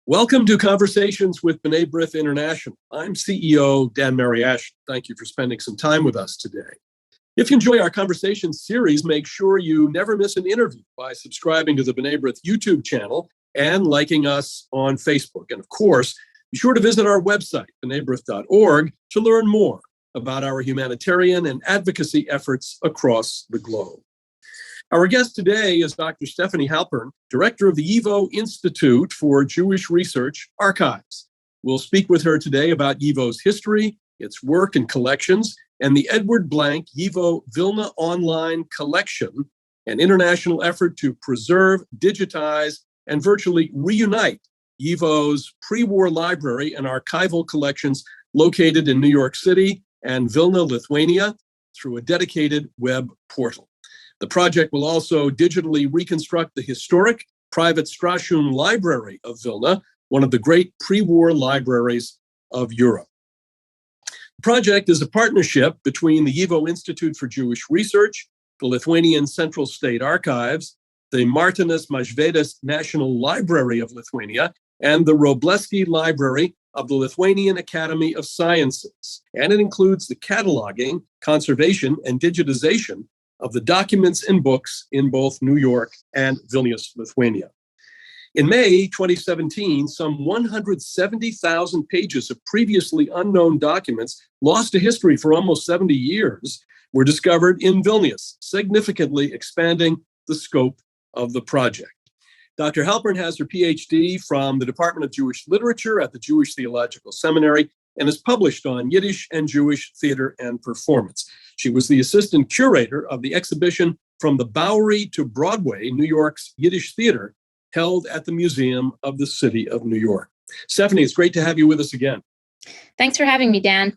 Welcome to Conversations with B'nai B'rith International. I'm CEO Dan Mariaschin. Thank you for spending some time with us today. If you enjoy our conversation series, make sure you never miss an interview by subscribing to the B'nai B'rith YouTube channel and liking us on Facebook. And of course, be sure to visit our website, b'naibrith.org, to learn more about our humanitarian and advocacy efforts across the globe. Our guest today is Dr. Stefanie Halpern, director of the YIVO Institute for Jewish Research Archives. We'll speak with her today about YIVO's history, its work and collections, and the Edward Blank YIVO Vilna Online Collection, an international effort to preserve, digitize, and virtually reunite YIVO's pre-war library and archival collections located in New York City and Vilna, Lithuania, through a dedicated web portal. The project will also digitally reconstruct the historic private Strashun Library of Vilna, one of the great pre-war libraries of Europe. The project is a partnership between the YIVO Institute for Jewish Research, the Lithuanian Central State Archives, the Martynas Mažvydas National Library of Lithuania, and the Wroblewski Library of the Lithuanian Academy of Sciences. And it includes the cataloging, conservation, and digitization of the documents and books in both New York and Vilnius, Lithuania. In May 2017, some 170,000 pages of previously unknown documents lost to history for almost 70 years were discovered in Vilnius, significantly expanding the scope of the project. Dr. Halpern has her PhD from the Department of Jewish Literature at the Jewish Theological Seminary and is published on Yiddish and Jewish theater and performance. She was the assistant curator of the exhibition From the Bowery to Broadway, New York's Yiddish Theater, held at the Museum of the City of New York. Stefanie, it's great to have you with us again. Thanks for having me, Dan.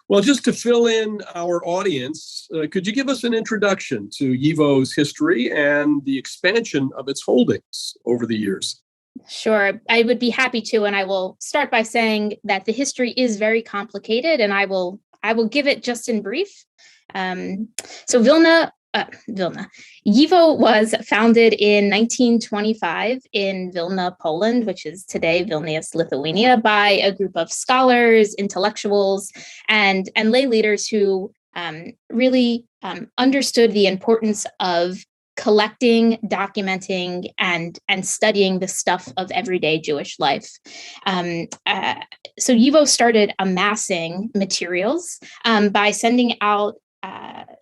Well, just to fill in our audience, could you give us an introduction to YIVO's history and the expansion of its holdings over the years? Sure, I would be happy to, and I will start by saying that the history is very complicated, and I will give it just in brief. So Vilna, YIVO was founded in 1925 in Vilna, Poland, which is today Vilnius, Lithuania, by a group of scholars, intellectuals, and lay leaders who really understood the importance of collecting, documenting, and studying the stuff of everyday Jewish life. So YIVO started amassing materials by sending out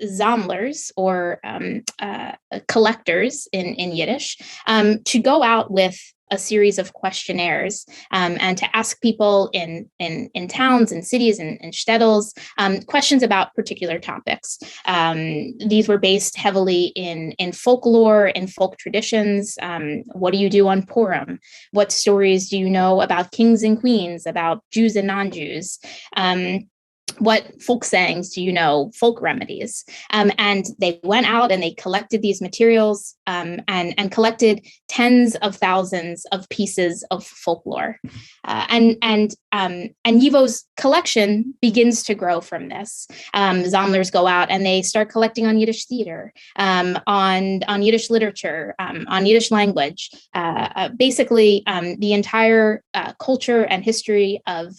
Sammlers, or collectors in Yiddish, to go out with a series of questionnaires and to ask people in towns and cities and shtetls questions about particular topics. These were based heavily in folklore and folk traditions. What do you do on Purim? What stories do you know about kings and queens, about Jews and non-Jews? What folk sayings do you know, folk remedies? And they went out and they collected these materials and collected tens of thousands of pieces of folklore. And YIVO's collection begins to grow from this. Sammlers go out and they start collecting on Yiddish theater, on Yiddish literature, on Yiddish language, basically the entire culture and history of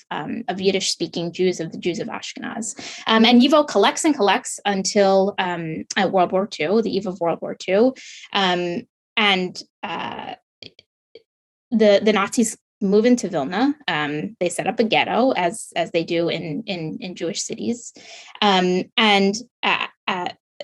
Yiddish-speaking Jews, of the Jews of Ashkenaz. And YIVO collects and collects until World War II, the eve of World War II. And the Nazis move into Vilna. They set up a ghetto, as they do in Jewish cities. And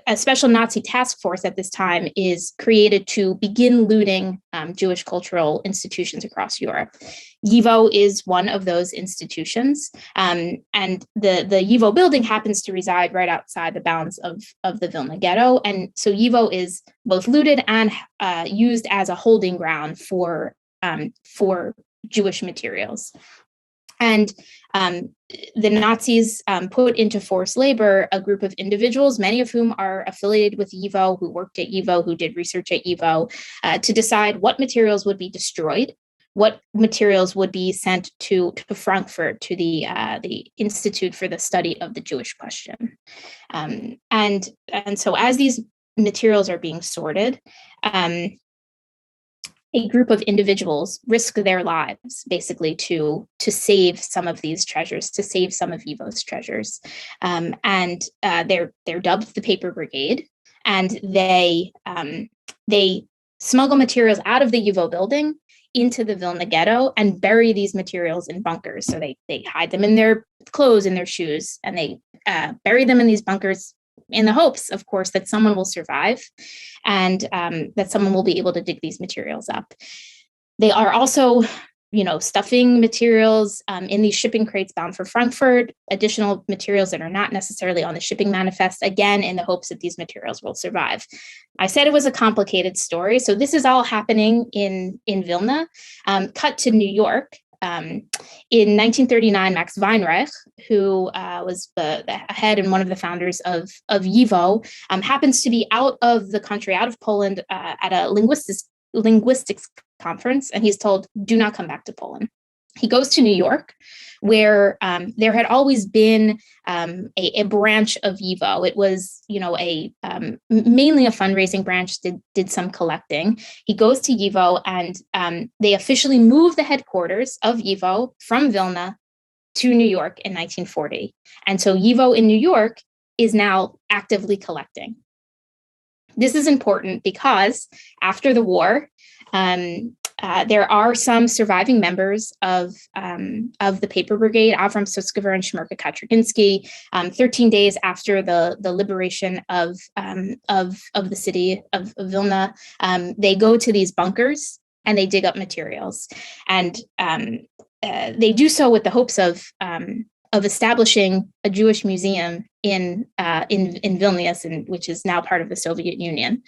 a special Nazi task force at this time is created to begin looting Jewish cultural institutions across Europe. YIVO is one of those institutions, and the YIVO building happens to reside right outside the bounds of the Vilna ghetto. And so YIVO is both looted and used as a holding ground for Jewish materials. And the Nazis put into forced labor a group of individuals, many of whom are affiliated with YIVO, who worked at YIVO, who did research at YIVO, to decide what materials would be destroyed, what materials would be sent to Frankfurt, to the Institute for the Study of the Jewish Question. And so as these materials are being sorted, a group of individuals risk their lives basically to save some of these treasures, to save some of YIVO's treasures. They're dubbed the Paper Brigade, and they smuggle materials out of the YIVO building into the Vilna ghetto and bury these materials in bunkers. So they hide them in their clothes, in their shoes, and they bury them in these bunkers in the hopes, of course, that someone will survive and that someone will be able to dig these materials up. They are also, stuffing materials in these shipping crates bound for Frankfurt, additional materials that are not necessarily on the shipping manifest, again, in the hopes that these materials will survive. I said it was a complicated story. So this is all happening in Vilna. Cut to New York. In 1939, Max Weinreich, who was the head and one of the founders of YIVO, happens to be out of the country, out of Poland, at a linguistics conference, and he's told, do not come back to Poland. He goes to New York, where there had always been a branch of YIVO. It was, mainly a fundraising branch, did some collecting. He goes to YIVO, and they officially moved the headquarters of YIVO from Vilna to New York in 1940. And so YIVO in New York is now actively collecting. This is important because after the war, there are some surviving members of the Paper Brigade, Avram Sutskever and Shmerka Kaczerginski. 13 days after the liberation of the city of Vilna, they go to these bunkers and they dig up materials, and they do so with the hopes of establishing a Jewish museum in Vilnius, which is now part of the Soviet Union.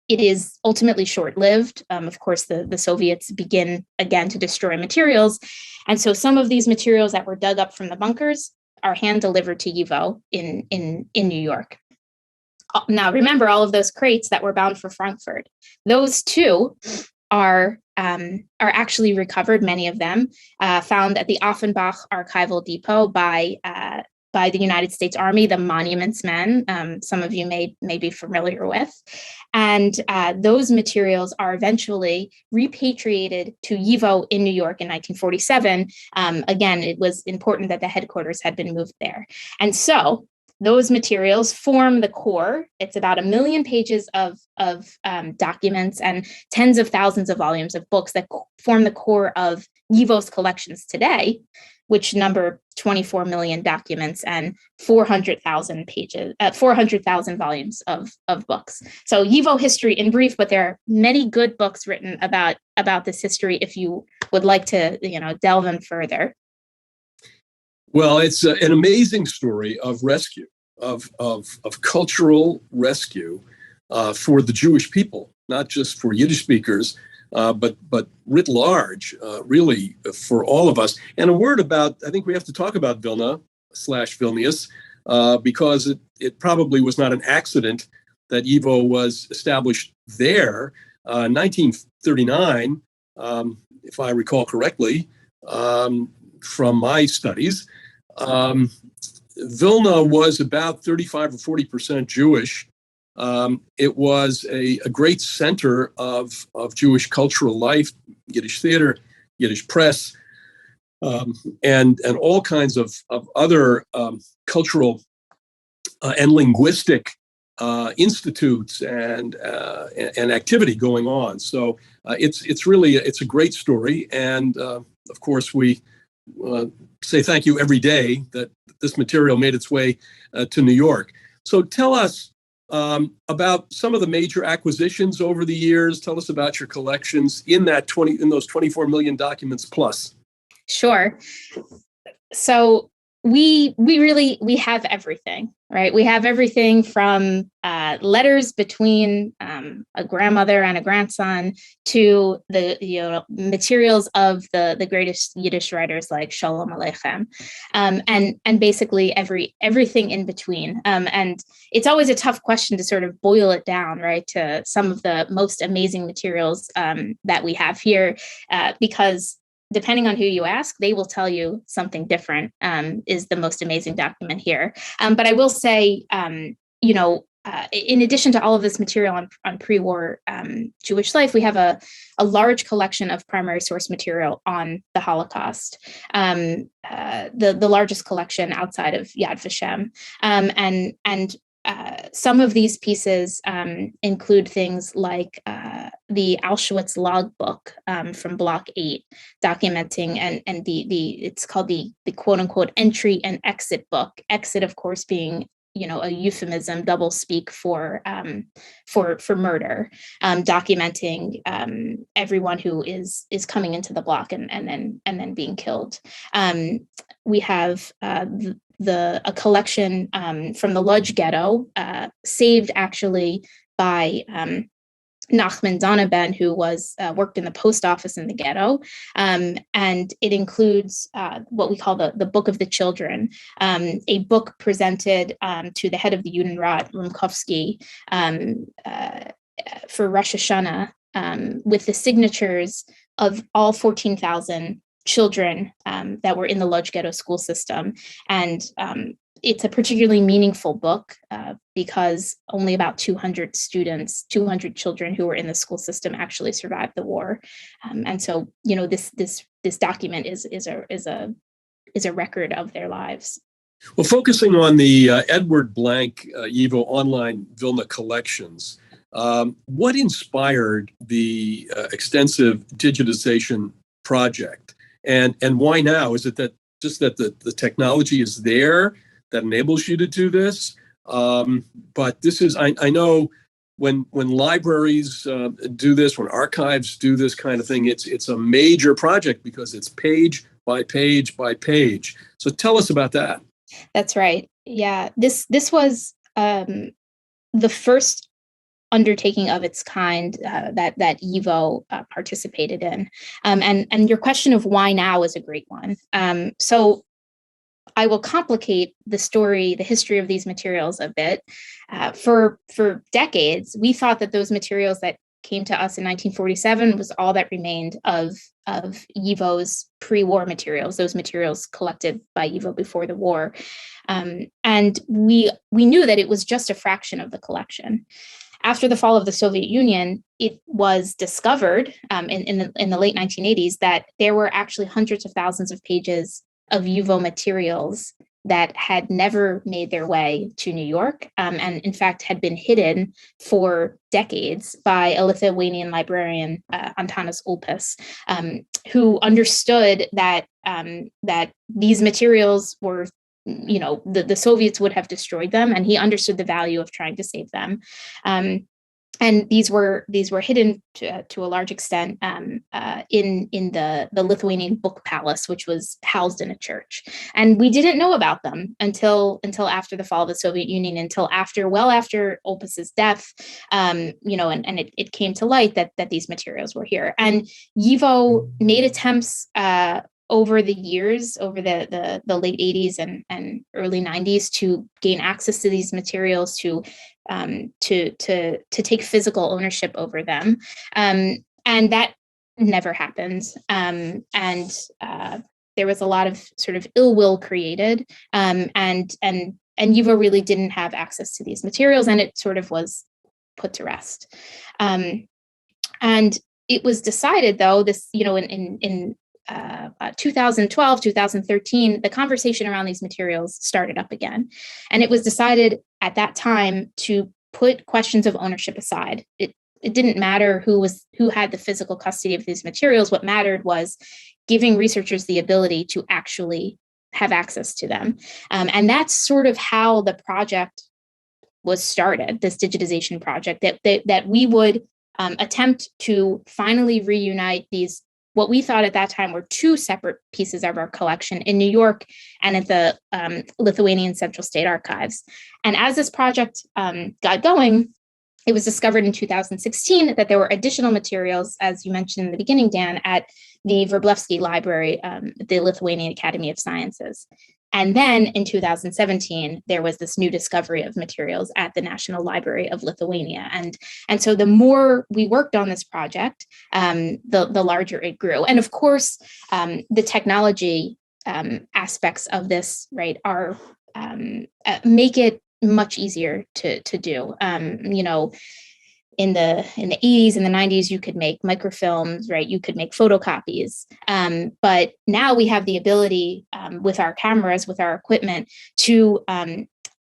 It is ultimately short-lived. Of course, the Soviets begin again to destroy materials. And so some of these materials that were dug up from the bunkers are hand-delivered to YIVO in New York. Now, remember all of those crates that were bound for Frankfurt. Those too are actually recovered, many of them, found at the Offenbach Archival Depot by the United States Army, the Monuments Men, some of you may be familiar with. And those materials are eventually repatriated to YIVO in New York in 1947. Again, it was important that the headquarters had been moved there. And so those materials form the core. It's about 1 million pages of documents and tens of thousands of volumes of books that form the core of YIVO's collections today, which number 24 million documents and 400,000 pages, 400,000 volumes of books. So YIVO history in brief, but there are many good books written about this history if you would like to, delve in further. Well, it's an amazing story of rescue, of cultural rescue for the Jewish people, not just for Yiddish speakers, but writ large, really for all of us. And a word about, I think we have to talk about Vilna/Vilnius, because it probably was not an accident that YIVO was established there. 1939, if I recall correctly, from my studies, Vilna was about 35 or 40% Jewish. It was a great center of Jewish cultural life, Yiddish theater, Yiddish press, and all kinds of other cultural and linguistic institutes and activity going on. So it's a great story, and of course we say thank you every day that this material made its way to New York. So tell us about some of the major acquisitions over the years. Tell us about your collections in those 24 million documents plus. Sure. So we have everything, right? We have everything from letters between a grandmother and a grandson to the materials of the greatest Yiddish writers like Shalom Aleichem, and basically everything in between. And it's always a tough question to sort of boil it down, right, to some of the most amazing materials that we have here, because depending on who you ask, they will tell you something different is the most amazing document here. But I will say, in addition to all of this material on pre-war Jewish life, we have a large collection of primary source material on the Holocaust, the largest collection outside of Yad Vashem. And some of these pieces include things like the Auschwitz logbook from Block 8, documenting and it's called the quote unquote entry and exit book. Exit, of course, being a euphemism, double speak for murder, documenting everyone who is coming into the block and then being killed. We have a collection from the Lodz ghetto, saved actually by Nachman Donovan, who worked in the post office in the ghetto, and it includes what we call the Book of the Children, a book presented to the head of the Judenrat, Rumkowski, for Rosh Hashanah, with the signatures of all 14,000 children that were in the Lodz ghetto school system. And it's a particularly meaningful book because only about 200 children who were in the school system actually survived the war. And so, this document is a record of their lives. Well, focusing on the Edward Blank YIVO online Vilna collections, what inspired the extensive digitization project? And why now? Is it that the technology is there that enables you to do this? But this is, I know when libraries do this, when archives do this kind of thing, it's a major project because it's page by page by page. So tell us about that. That's right. Yeah, this was the first undertaking of its kind that YIVO participated in. And your question of why now is a great one. So I will complicate the history of these materials a bit. For decades, we thought that those materials that came to us in 1947 was all that remained of YIVO's pre-war materials, those materials collected by YIVO before the war. And we knew that it was just a fraction of the collection. After the fall of the Soviet Union, it was discovered in the late 1980s that there were actually hundreds of thousands of pages of YIVO materials that had never made their way to New York, and in fact had been hidden for decades by a Lithuanian librarian, Antanas Ulpis, who understood that these materials were, the Soviets would have destroyed them, and he understood the value of trying to save them. And these were hidden to a large extent in the Lithuanian Book Palace, which was housed in a church. And we didn't know about them until after the fall of the Soviet Union, until after Ulpis's death, and it came to light that these materials were here. And YIVO made attempts over the years, over the late 80s and early 90s, to gain access to these materials, to take physical ownership over them, and that never happened. And there was a lot of sort of ill will created, and YIVO really didn't have access to these materials, and it sort of was put to rest. And it was decided, though, this, in 2012, 2013, the conversation around these materials started up again. And it was decided at that time to put questions of ownership aside. It didn't matter who had the physical custody of these materials. What mattered was giving researchers the ability to actually have access to them. And that's sort of how the project was started, this digitization project, that we would attempt to finally reunite these, what we thought at that time were two separate pieces of our collection in New York and at the Lithuanian Central State Archives. And as this project got going, it was discovered in 2016 that there were additional materials, as you mentioned in the beginning, Dan, at the Wróblewski Library, the Lithuanian Academy of Sciences. And then in 2017, there was this new discovery of materials at the National Library of Lithuania. And so the more we worked on this project, the larger it grew. And of course, the technology aspects of this, right, are make it much easier to do. In the 80s and the 90s, you could make microfilms, right? You could make photocopies. But now we have the ability with our cameras, with our equipment, to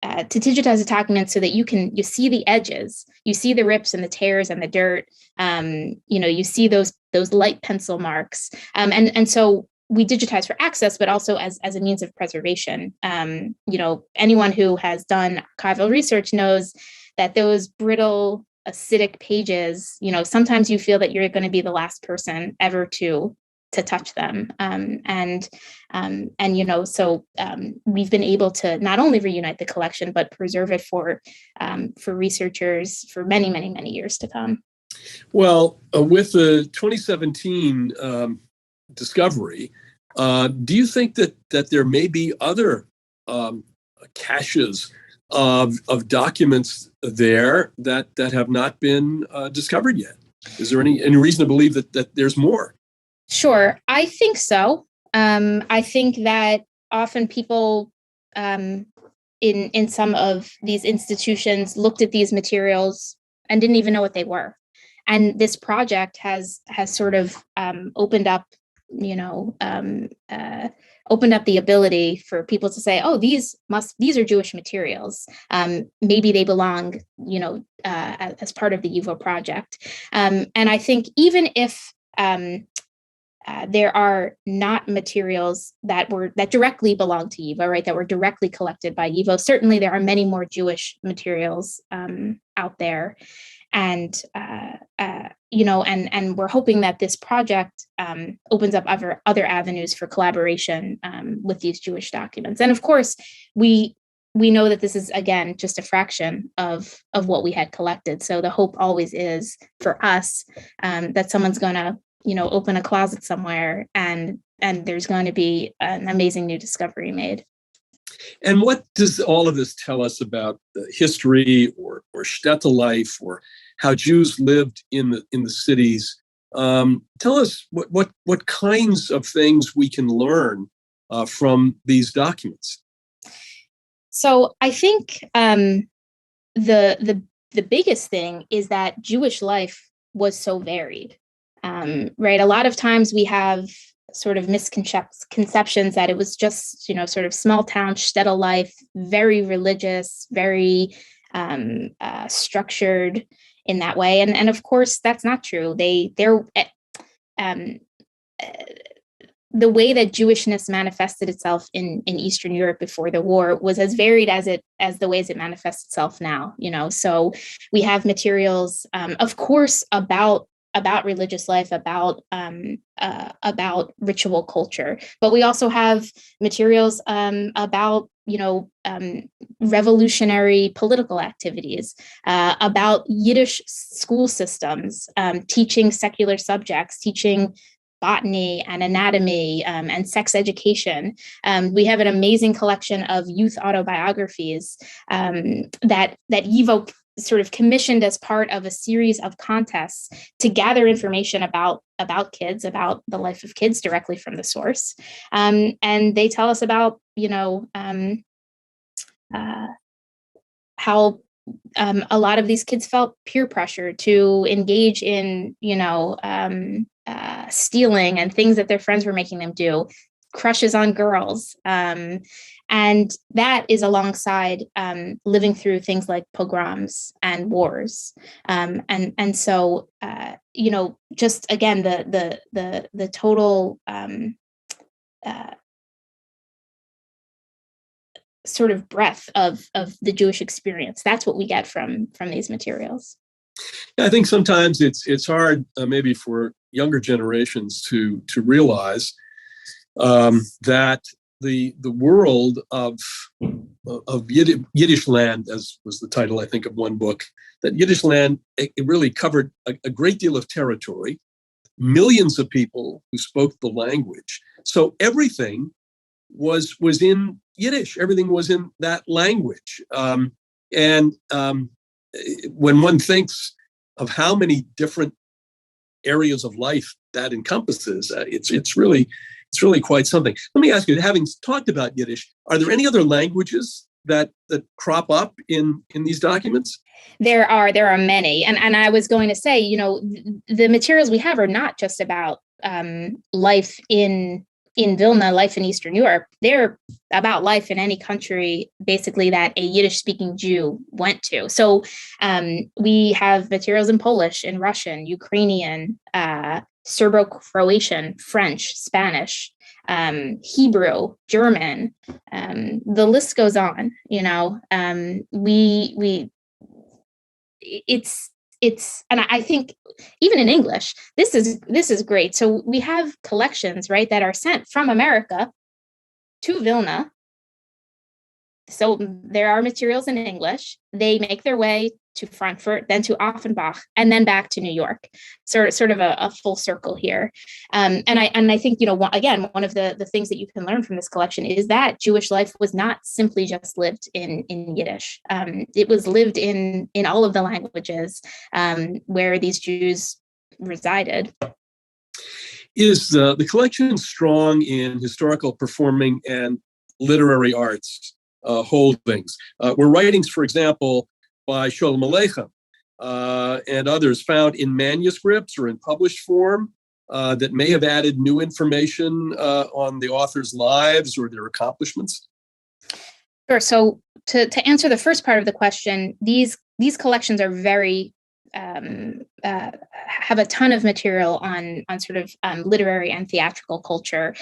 digitize a document so that you see the edges, you see the rips and the tears and the dirt. You see those light pencil marks, and so we digitize for access, but also as a means of preservation. Anyone who has done archival research knows that those brittle, acidic pages, sometimes you feel that you're going to be the last person ever to touch them. So we've been able to not only reunite the collection, but preserve it for researchers for many, many, many years to come. Well, with the 2017 discovery, do you think that there may be other caches of documents there that have not been discovered yet? Is there any reason to believe that there's more? Sure, I think so. I think that often people in some of these institutions looked at these materials and didn't even know what they were. And this project has sort of opened up the ability for people to say, oh, these are Jewish materials. Maybe they belong, as part of the YIVO project. And I think even if there are not materials that directly belong to YIVO, right, that were directly collected by YIVO, certainly there are many more Jewish materials out there. And we're hoping that this project opens up other avenues for collaboration with these Jewish documents. And of course, we know that this is, again, just a fraction of what we had collected. So the hope always is for us that someone's going to open a closet somewhere and there's going to be an amazing new discovery made. And what does all of this tell us about the history or shtetl life, or how Jews lived in the cities? Tell us what kinds of things we can learn from these documents. So I think the biggest thing is that Jewish life was so varied, right? A lot of times we have sort of misconceptions that it was just, sort of small town shtetl life, very religious, very structured in that way. And of course, that's not true. The way that Jewishness manifested itself in Eastern Europe before the war was as varied as the ways it manifests itself now. So we have materials, of course, about religious life, about ritual culture, but we also have materials about revolutionary political activities, about Yiddish school systems, teaching secular subjects, teaching botany and anatomy and sex education. We have an amazing collection of youth autobiographies that YIVO sort of commissioned as part of a series of contests to gather information about kids, about the life of kids directly from the source. And they tell us about, how a lot of these kids felt peer pressure to engage in, stealing and things that their friends were making them do, crushes on girls. And that is alongside living through things like pogroms and wars. And so, just again, the total sort of breadth of the Jewish experience. That's what we get from these materials. I think sometimes it's hard, maybe for younger generations to realize that the world of Yiddish land, as was the title, I think, of one book, that Yiddish land, it really covered a great deal of territory, millions of people who spoke the language. So everything was in Yiddish. Everything was in that language. And when one thinks of how many different areas of life that encompasses, it's really quite something. Let me ask you, having talked about Yiddish, are there any other languages that crop up in these documents? There are many, and I was going to say, the materials we have are not just about life in Vilna, life in Eastern Europe. They're about life in any country, basically, that a Yiddish-speaking Jew went to. So we have materials in Polish, in Russian, Ukrainian, Serbo-Croatian, French, Spanish, Hebrew, German. The list goes on. It's and I think even in English, this is great. So we have collections, right, that are sent from America to Vilna. So there are materials in English. They make their way to Frankfurt, then to Offenbach, and then back to New York. Sort of a full circle here. And I think, again, one of the things that you can learn from this collection is that Jewish life was not simply just lived in Yiddish. It was lived in all of the languages where these Jews resided. Is the collection strong in historical, performing, and literary arts holdings? Were writings, for example, by Sholem Aleichem and others found in manuscripts or in published form that may have added new information on the authors' lives or their accomplishments? Sure. So to answer the first part of the question, these collections are very have a ton of material on sort of literary and theatrical culture.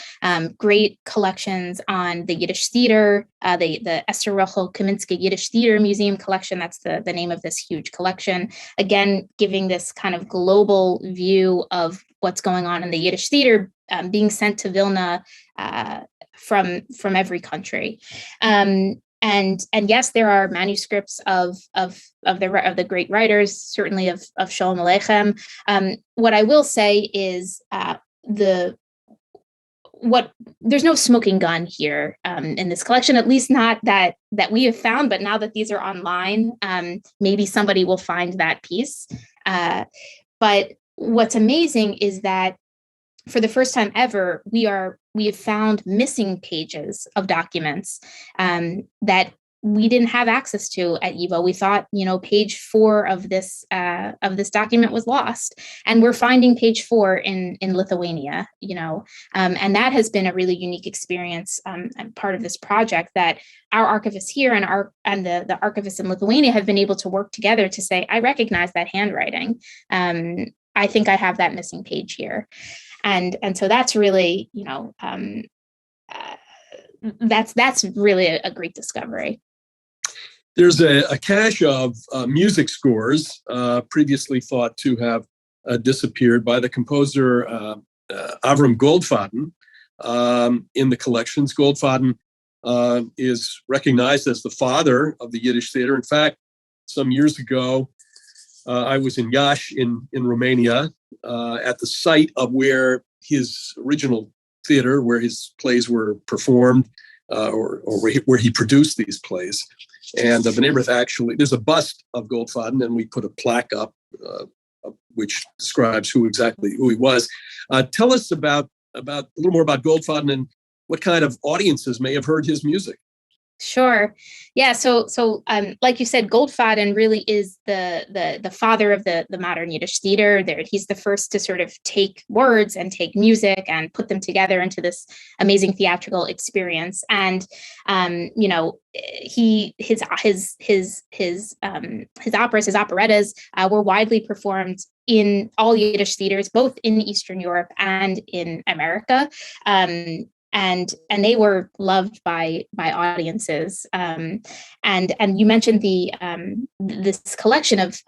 Great collections on the Yiddish theater, the Esther Rahul Kaminska Yiddish Theater Museum collection. That's the name of this huge collection. Again, giving this kind of global view of what's going on in the Yiddish theater, being sent to Vilna from every country. And yes, there are manuscripts of the great writers, certainly of Sholem Aleichem. What I will say is there's no smoking gun here in this collection, at least not that we have found. But now that these are online, maybe somebody will find that piece. But what's amazing is that for the first time ever, we have found missing pages of documents that we didn't have access to at YIVO. We thought, page 4 of this document was lost, and we're finding page 4 in Lithuania. And that has been a really unique experience and part of this project, that our archivists here and the archivists in Lithuania have been able to work together to say, I recognize that handwriting. I think I have that missing page here. And so that's really, that's really a great discovery. There's a cache of music scores previously thought to have disappeared by the composer Avram Goldfaden in the collections. Goldfaden is recognized as the father of the Yiddish theater. In fact, some years ago, I was in Iași in Romania at the site of where his original theater, where his plays were performed, or where he produced these plays. And the B'nai B'rith actually, there's a bust of Goldfaden, and we put a plaque up which describes who he was. Tell us about a little more about Goldfaden and what kind of audiences may have heard his music. Sure. Yeah. So like you said, Goldfaden really is the father of the modern Yiddish theater. He's the first to sort of take words and take music and put them together into this amazing theatrical experience. And his operas, his operettas were widely performed in all Yiddish theaters, both in Eastern Europe and in America. And they were loved by audiences. And you mentioned this collection of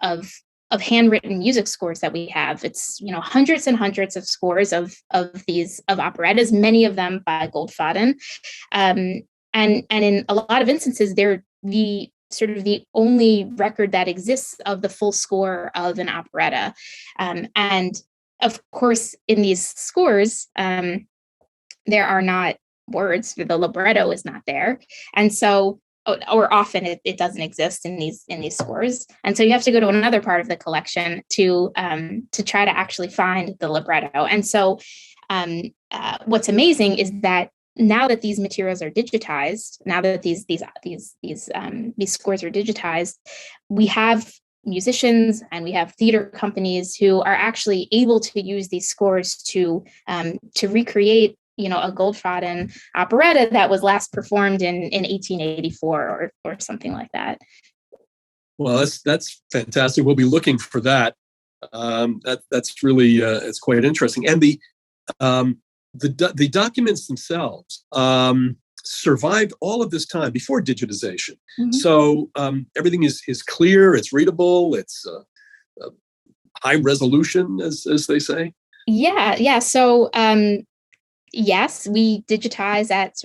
handwritten music scores that we have. It's hundreds and hundreds of scores of operettas, many of them by Goldfaden. And in a lot of instances, they're the only record that exists of the full score of an operetta. And of course, in these scores, there are not words, the libretto is not there. And so, or often it doesn't exist in these scores. And so you have to go to another part of the collection to try to actually find the libretto. And so what's amazing is that now that these materials are digitized, now that these scores are digitized, we have musicians and we have theater companies who are actually able to use these scores to recreate, a Goldfaden operetta that was last performed in 1884 or something like that. Well, that's fantastic. We'll be looking for that. That's really it's quite interesting. And the documents themselves survived all of this time before digitization. Mm-hmm. So everything is clear, it's readable, it's high resolution, as they say. Yeah. So yes, we digitize at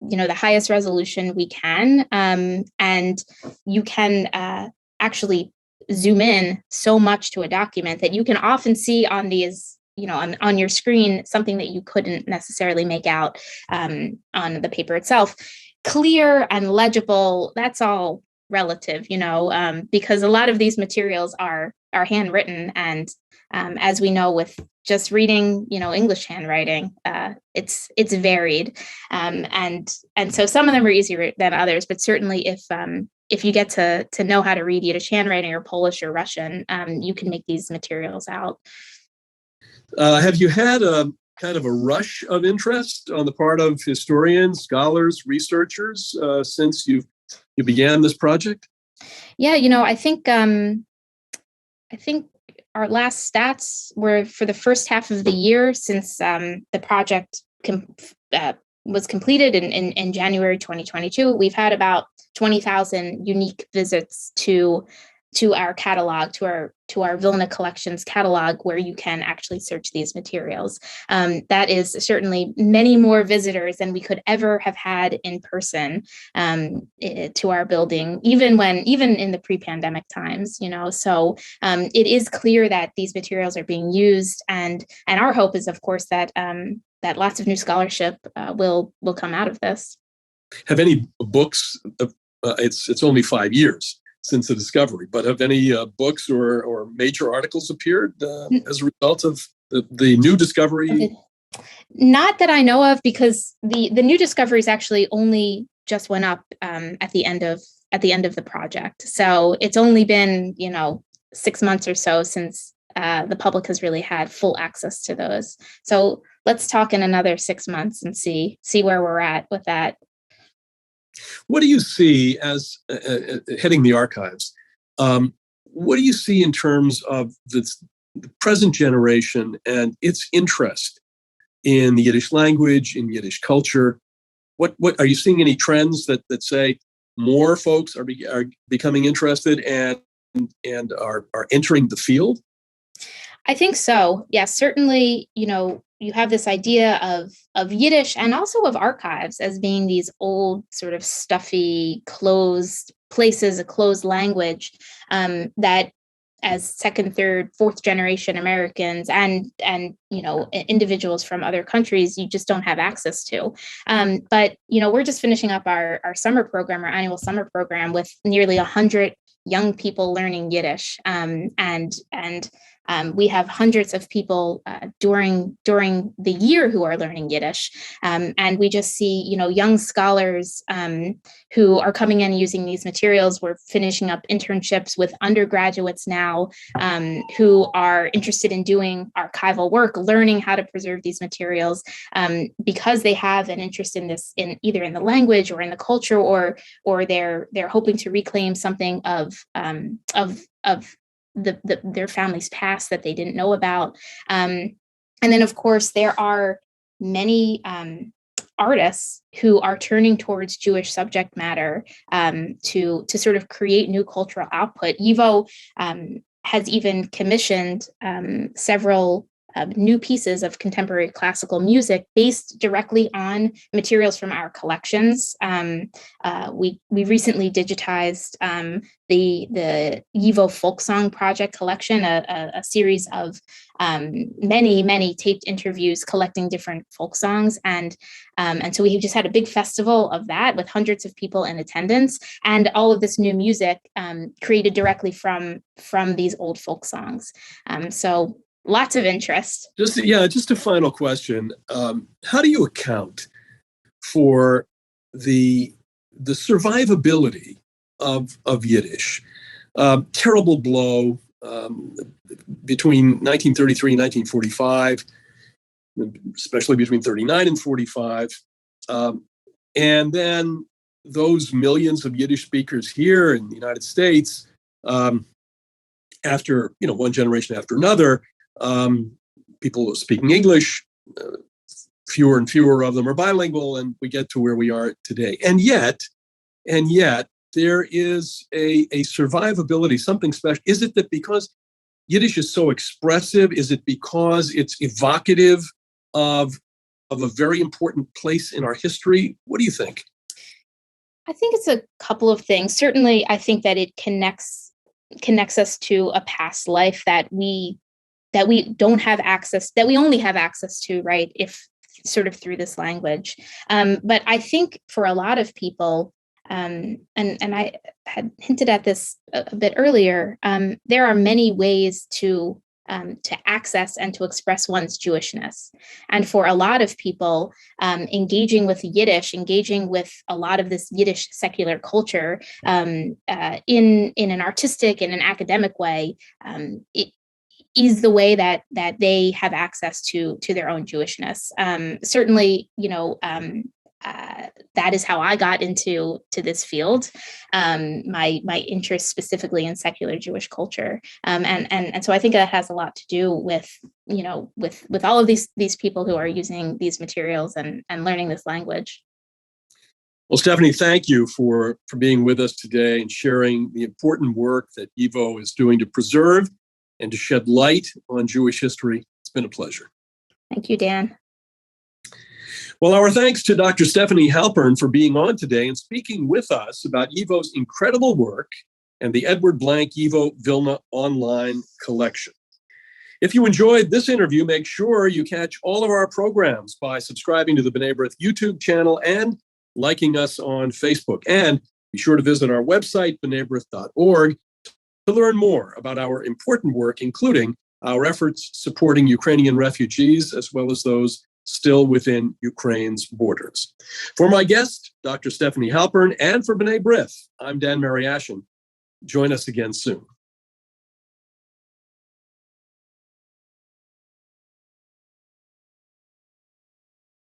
the highest resolution we can, and you can actually zoom in so much to a document that you can often see on these, on your screen, something that you couldn't necessarily make out on the paper itself. Clear and legible, that's all relative, because a lot of these materials are handwritten, and as we know, with just reading, English handwriting, it's varied, and so some of them are easier than others. But certainly, if you get to know how to read Yiddish handwriting or Polish or Russian, you can make these materials out. Have you had a kind of a rush of interest on the part of historians, scholars, researchers since you began this project? Yeah, I think our last stats were for the first half of the year since the project was completed in January 2022. We've had about 20,000 unique visits to our catalog, to our Vilna Collections catalog, where you can actually search these materials. That is certainly many more visitors than we could ever have had in person to our building, even in the pre-pandemic times. So it is clear that these materials are being used, and our hope is, of course, that lots of new scholarship will come out of this. Have any books? It's only 5 years since the discovery, but have any books or major articles appeared as a result of the new discovery? Not that I know of, because the new discoveries actually only just went up at the end of the project. So it's only been 6 months or so since the public has really had full access to those. So let's talk in another 6 months and see where we're at with that. What do you see as heading the archives? What do you see in terms of the present generation and its interest in the Yiddish language, in Yiddish culture? What are you seeing any trends that say more folks are becoming interested and are entering the field? I think so. Yeah, certainly, you have this idea of Yiddish and also of archives as being these old, sort of stuffy, closed places, a closed language that, as second, third, fourth generation Americans and individuals from other countries, you just don't have access to. But we're just finishing up our summer program, our annual summer program, with nearly 100 young people learning Yiddish, and we have hundreds of people during the year who are learning Yiddish, and we just see young scholars who are coming in using these materials. We're finishing up internships with undergraduates now who are interested in doing archival work, learning how to preserve these materials because they have an interest in this, in either in the language or in the culture, or they're hoping to reclaim something of their family's past that they didn't know about. And then, of course, there are many artists who are turning towards Jewish subject matter to sort of create new cultural output. YIVO has even commissioned several new pieces of contemporary classical music based directly on materials from our collections. We recently digitized the YIVO Folk Song Project collection, a series of many taped interviews collecting different folk songs, and so we just had a big festival of that with hundreds of people in attendance, and all of this new music created directly from these old folk songs. So lots of interest. Just a final question. How do you account for the survivability of Yiddish. Terrible blow between 1933 and 1945, especially between 39 and 45. And then those millions of Yiddish speakers here in the United States, after, one generation after another, people speaking English, fewer and fewer of them are bilingual, and we get to where we are today. And yet, there is a survivability, something special. Is it that because Yiddish is so expressive? Is it because it's evocative of a very important place in our history? What do you think? I think it's a couple of things. Certainly, I think that it connects us to a past life that we don't have access, that we only have access to, right? If sort of through this language. But I think for a lot of people, and I had hinted at this a bit earlier, there are many ways to access and to express one's Jewishness. And for a lot of people, engaging with Yiddish, engaging with a lot of this Yiddish secular culture in an artistic and an academic way, it is the way that they have access to their own Jewishness. Certainly, that is how I got into this field. My interest specifically in secular Jewish culture, and so I think that has a lot to do with with all of these people who are using these materials and learning this language. Well, Stefanie, thank you for being with us today and sharing the important work that YIVO is doing to preserve and to shed light on Jewish history. It's been a pleasure. Thank you, Dan. Well, our thanks to Dr. Stefanie Halpern for being on today and speaking with us about YIVO's incredible work and the Edward Blank YIVO Vilna online collection. If you enjoyed this interview, make sure you catch all of our programs by subscribing to the B'nai B'rith YouTube channel and liking us on Facebook. And be sure to visit our website, bnaibrith.org, to learn more about our important work, including our efforts supporting Ukrainian refugees, as well as those still within Ukraine's borders. For my guest, Dr. Stefanie Halpern, and for B'nai B'rith, I'm Dan Mariaschin. Join us again soon.